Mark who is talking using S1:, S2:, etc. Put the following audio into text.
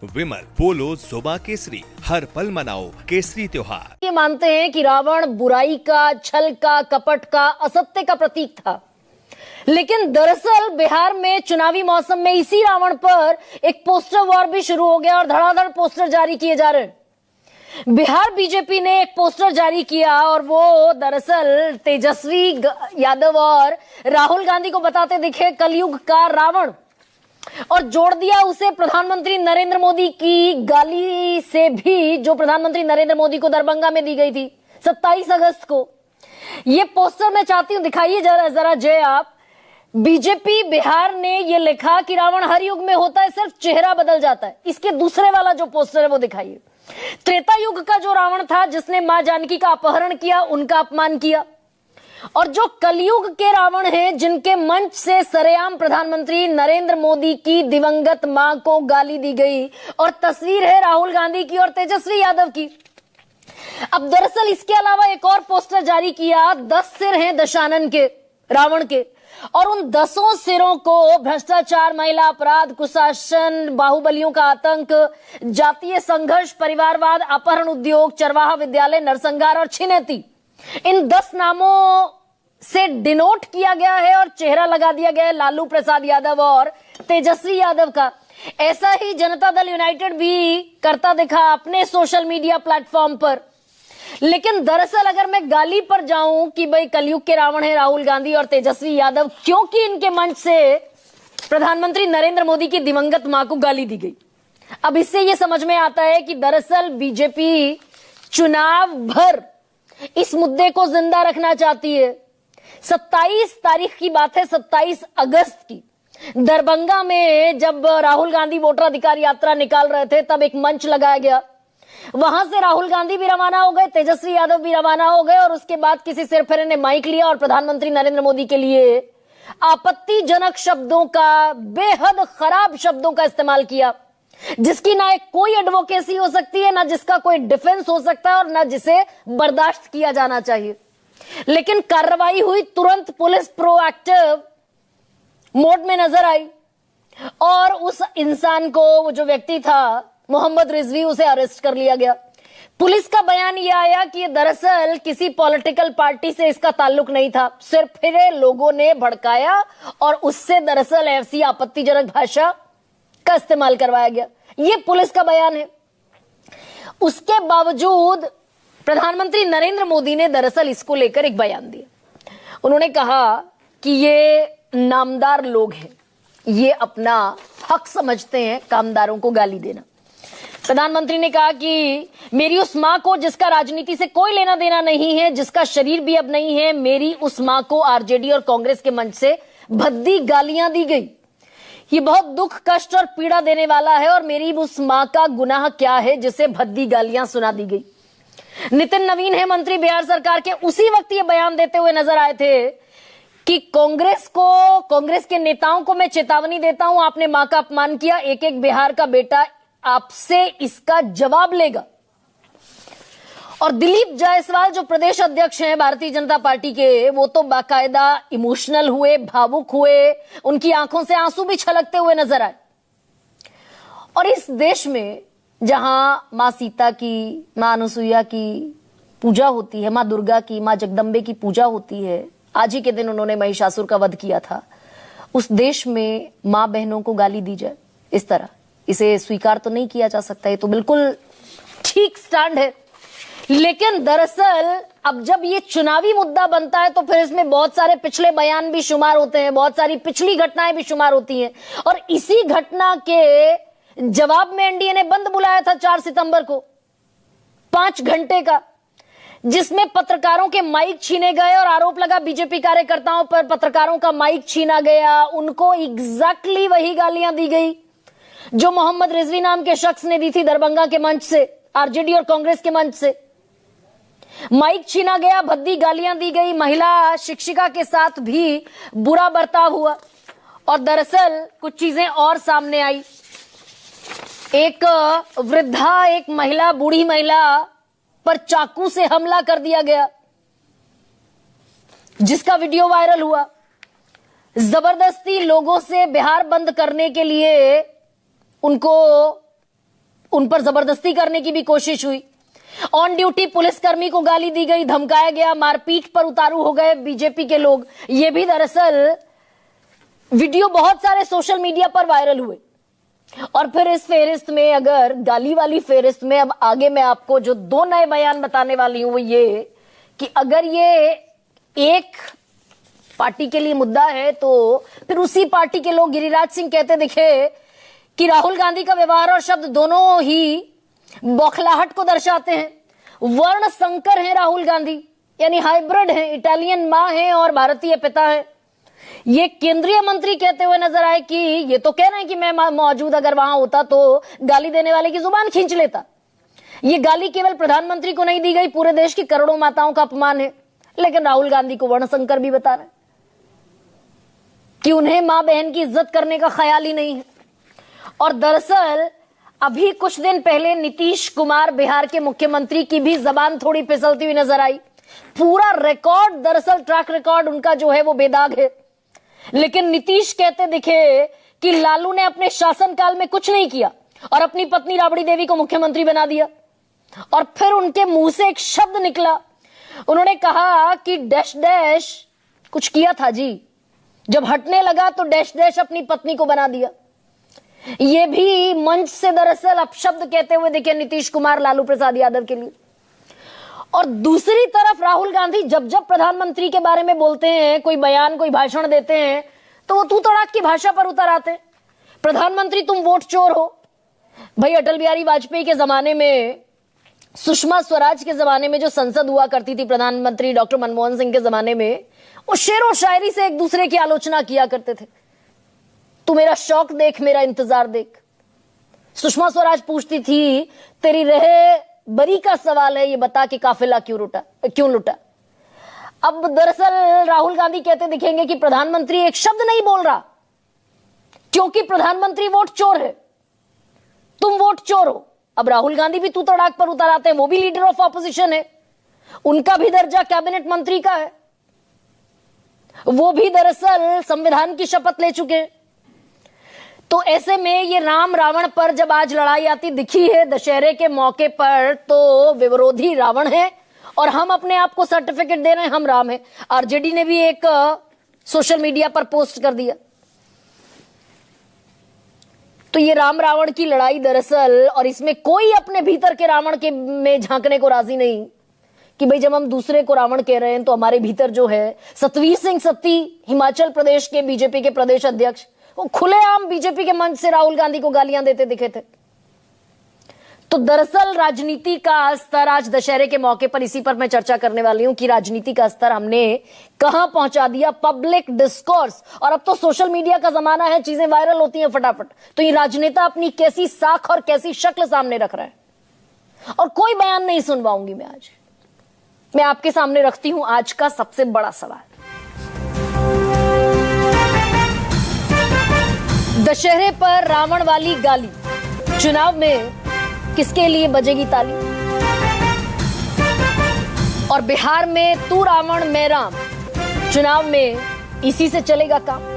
S1: विमल पोलो जुबा केसरी, हर पल मनाओ केसरी त्योहार।
S2: ये मानते हैं कि रावण बुराई का, छल का, कपट का, असत्य का प्रतीक था, लेकिन दरअसल बिहार में चुनावी मौसम में इसी रावण पर एक पोस्टर वॉर भी शुरू हो गया और धड़ाधड़ पोस्टर जारी किए जा रहे हैं। बिहार बीजेपी ने एक पोस्टर जारी किया और वो दरअसल तेजस्वी यादव और राहुल गांधी को बताते दिखे कलयुग का रावण, और जोड़ दिया उसे प्रधानमंत्री नरेंद्र मोदी की गाली से भी, जो प्रधानमंत्री नरेंद्र मोदी को दरभंगा में दी गई थी 27 अगस्त को। ये पोस्टर मैं चाहती हूं दिखाइए जरा जय आप। बीजेपी बिहार ने ये लिखा कि रावण हर युग में होता है, सिर्फ चेहरा बदल जाता है। इसके दूसरे वाला जो पोस्टर है वो दिखाइए। त्रेता युग का जो रावण था जिसने मां जानकी का अपहरण किया, उनका अपमान किया, और जो कलयुग के रावण हैं जिनके मंच से सरेआम प्रधानमंत्री नरेंद्र मोदी की दिवंगत मां को गाली दी गई, और तस्वीर है राहुल गांधी की और तेजस्वी यादव की। अब दरअसल इसके अलावा एक और पोस्टर जारी किया। 10 सिर हैं दशानन के, रावण के, और उन 10 सिरों को भ्रष्टाचार, महिला अपराध, कुशासन, बाहुबलियों का आतंक, जातीय संघर्ष, परिवारवाद, अपहरण उद्योग, चरवाहा विद्यालय, नरसंहार और छिनेती, इन 10 नामों से डिनोट किया गया है और चेहरा लगा दिया गया है लालू प्रसाद यादव और तेजस्वी यादव का। ऐसा ही जनता दल यूनाइटेड भी करता दिखा अपने सोशल मीडिया प्लेटफॉर्म पर। लेकिन दरअसल अगर मैं गाली पर जाऊं कि भाई कलयुग के रावण है राहुल गांधी और तेजस्वी यादव, क्योंकि इनके मंच से प्रधानमंत्री नरेंद्र मोदी की दिवंगत मां को गाली दी गई। अब इससे यह समझ में आता है कि दरअसल बीजेपी चुनाव भर इस मुद्दे को जिंदा रखना चाहती है। 27 तारीख की बात है, 27 अगस्त की, दरभंगा में जब राहुल गांधी वोटर अधिकार यात्रा निकाल रहे थे तब एक मंच लगाया गया। वहां से राहुल गांधी भी रवाना हो गए, तेजस्वी यादव भी रवाना हो गए, और उसके बाद किसी सिरफिरे ने माइक लिया और प्रधानमंत्री नरेंद्र मोदी के लिए आपत्तिजनक शब्दों का, बेहद खराब शब्दों का इस्तेमाल किया, जिसकी ना एक कोई एडवोकेसी हो सकती है, ना जिसका कोई डिफेंस हो सकता है, और ना जिसे बर्दाश्त किया जाना चाहिए। लेकिन कार्रवाई हुई, तुरंत पुलिस प्रोएक्टिव मोड में नजर आई और उस इंसान को, वो जो व्यक्ति था मोहम्मद रिजवी, उसे अरेस्ट कर लिया गया। पुलिस का बयान यह आया कि दरअसल किसी पॉलिटिकल पार्टी से इसका ताल्लुक नहीं था, सिर्फ फिर लोगों ने भड़काया और उससे दरअसल ऐसी आपत्तिजनक भाषा का इस्तेमाल करवाया गया। यह पुलिस का बयान है। उसके बावजूद प्रधानमंत्री नरेंद्र मोदी ने दरअसल इसको लेकर एक बयान दिया। उन्होंने कहा कि ये नामदार लोग हैं, ये अपना हक समझते हैं कामदारों को गाली देना। प्रधानमंत्री ने कहा कि मेरी उस मां को जिसका राजनीति से कोई लेना देना नहीं है, जिसका शरीर भी अब नहीं है, मेरी उस मां को आरजेडी और कांग्रेस के मंच से भद्दी गालियां दी गई। ये बहुत दुख, कष्ट और पीड़ा देने वाला है, और मेरी उस मां का गुनाह क्या है जिसे भद्दी गालियां सुना दी गई। नितिन नवीन है मंत्री बिहार सरकार के, उसी वक्त ये बयान देते हुए नजर आए थे कि कांग्रेस के नेताओं को मैं चेतावनी देता हूं, आपने मां का अपमान किया, एक एक बिहार का बेटा आपसे इसका जवाब लेगा। और दिलीप जायसवाल जो प्रदेश अध्यक्ष हैं भारतीय जनता पार्टी के, वो तो बाकायदा इमोशनल हुए, भावुक हुए, उनकी आंखों से आंसू भी छलकते हुए नजर आए। और इस देश में जहां मां सीता की, मां अनुसुईया की पूजा होती है, मां दुर्गा की, मां जगदम्बे की पूजा होती है, आज ही के दिन उन्होंने महिषासुर का वध किया था, उस देश में मां बहनों को गाली दी जाए इस तरह, इसे स्वीकार तो नहीं किया जा सकता। ये तो बिल्कुल ठीक स्टैंड है। लेकिन दरअसल अब जब ये चुनावी मुद्दा बनता है तो फिर इसमें बहुत सारे पिछले बयान भी शुमार होते हैं, बहुत सारी पिछली घटनाएं भी शुमार होती हैं, और इसी घटना के जवाब में एनडीए ने बंद बुलाया था 4 सितंबर को, 5 घंटे का, जिसमें पत्रकारों के माइक छीने गए और आरोप लगा बीजेपी कार्यकर्ताओं पर पत्रकारों का माइक छीना गया, उनको एग्जैक्टली वही गालियां दी गई जो मोहम्मद रिजवी नाम के शख्स ने दी थी दरभंगा के मंच से, आरजेडी और कांग्रेस के मंच से। माइक छीना गया, भद्दी गालियां दी गई, महिला शिक्षिका के साथ भी बुरा बर्ताव हुआ, और दरअसल कुछ चीजें और सामने आई। एक वृद्धा, एक महिला, बूढ़ी महिला पर चाकू से हमला कर दिया गया, जिसका वीडियो वायरल हुआ। जबरदस्ती लोगों से बिहार बंद करने के लिए उनको उन पर जबरदस्ती करने की भी कोशिश हुई। ऑन ड्यूटी पुलिसकर्मी को गाली दी गई, धमकाया गया, मारपीट पर उतारू हो गए बीजेपी के लोग। ये भी दरअसल वीडियो बहुत सारे सोशल मीडिया पर वायरल हुए। और फिर इस फेहरिस्त में, अगर गाली वाली फेहरिस्त में अब आगे मैं आपको जो 2 नए बयान बताने वाली हूं वो ये कि अगर ये एक पार्टी के लिए मुद्दा है तो फिर उसी पार्टी के लोग गिरिराज सिंह कहते दिखे कि राहुल गांधी का व्यवहार और शब्द दोनों ही बौखलाहट को दर्शाते हैं। वर्ण संकर हैं राहुल गांधी, यानी हाइब्रिड हैं, इटालियन मां हैं और भारतीय पिता हैं। ये केंद्रीय मंत्री कहते हुए नजर आए कि ये तो कह रहे हैं कि मैं मौजूद अगर वहां होता तो गाली देने वाले की जुबान खींच लेता। ये गाली केवल प्रधानमंत्री को नहीं दी गई, पूरे देश की करोड़ों माताओं का अपमान है। लेकिन राहुल गांधी को वर्णशंकर भी बता रहे कि उन्हें मां बहन की इज्जत करने का ख्याल ही नहीं है। और दरअसल अभी कुछ दिन पहले नीतीश कुमार बिहार के मुख्यमंत्री की भी जबान थोड़ी फिसलती हुई नजर आई। पूरा रिकॉर्ड, दरअसल ट्रैक रिकॉर्ड उनका जो है वो बेदाग है। लेकिन नीतीश कहते दिखे कि लालू ने अपने शासनकाल में कुछ नहीं किया और अपनी पत्नी राबड़ी देवी को मुख्यमंत्री बना दिया। और फिर उनके मुंह से एक शब्द निकला, उन्होंने कहा कि डैश डैश कुछ किया था जी, जब हटने लगा तो डैश डैश अपनी पत्नी को बना दिया। ये भी मंच से दरअसल अपशब्द कहते हुए दिखे नीतीश कुमार लालू प्रसाद यादव के लिए। और दूसरी तरफ राहुल गांधी जब जब प्रधानमंत्री के बारे में बोलते हैं, कोई बयान, कोई भाषण देते हैं, तो वो तू तड़ाक की भाषा पर उतर आते हैं। प्रधानमंत्री तुम वोट चोर हो। भाई अटल बिहारी वाजपेयी के जमाने में, सुषमा स्वराज के जमाने में जो संसद हुआ करती थी, प्रधानमंत्री डॉक्टर मनमोहन सिंह के जमाने में, वो शेरो शायरी से एक दूसरे की आलोचना किया करते थे। तू मेरा शौक देख, मेरा इंतजार देख। सुषमा स्वराज पूछती थी, तेरी रहे बरी का सवाल है, ये बता कि काफिला क्यों लुटा। अब दरअसल राहुल गांधी कहते दिखेंगे कि प्रधानमंत्री एक शब्द नहीं बोल रहा क्योंकि प्रधानमंत्री वोट चोर है, तुम वोट चोर हो। अब राहुल गांधी भी तू तड़ाक पर उतर आते हैं, वो भी लीडर ऑफ ऑपोजिशन है, उनका भी दर्जा कैबिनेट मंत्री का है, वो भी दरअसल संविधान की शपथ ले चुके हैं। तो ऐसे में ये राम रावण पर जब आज लड़ाई आती दिखी है दशहरे के मौके पर, तो विरोधी रावण है और हम अपने आप को सर्टिफिकेट दे रहे हैं हम राम हैं। आरजेडी ने भी एक सोशल मीडिया पर पोस्ट कर दिया। तो ये राम रावण की लड़ाई दरअसल, और इसमें कोई अपने भीतर के रावण के में झांकने को राजी नहीं कि भाई जब हम दूसरे को रावण कह रहे हैं तो हमारे भीतर जो है, सतवीर सिंह सत्ती हिमाचल प्रदेश के बीजेपी के प्रदेश अध्यक्ष, वो खुलेआम बीजेपी के मंच से राहुल गांधी को गालियां देते दिखे थे। तो दरअसल राजनीति का स्तर आज दशहरे के मौके पर, इसी पर मैं चर्चा करने वाली हूं कि राजनीति का स्तर हमने कहां पहुंचा दिया, पब्लिक डिस्कोर्स। और अब तो सोशल मीडिया का जमाना है, चीजें वायरल होती हैं फटाफट। तो ये राजनेता अपनी कैसी साख और कैसी शक्ल सामने रख रहा है। और कोई बयान नहीं सुनवाऊंगी मैं आज। मैं आपके सामने रखती हूं आज का सबसे बड़ा सवाल। दशहरे पर रावण वाली गाली, चुनाव में किसके लिए बजेगी ताली? और बिहार में तू रावण मैं राम, चुनाव में इसी से चलेगा काम।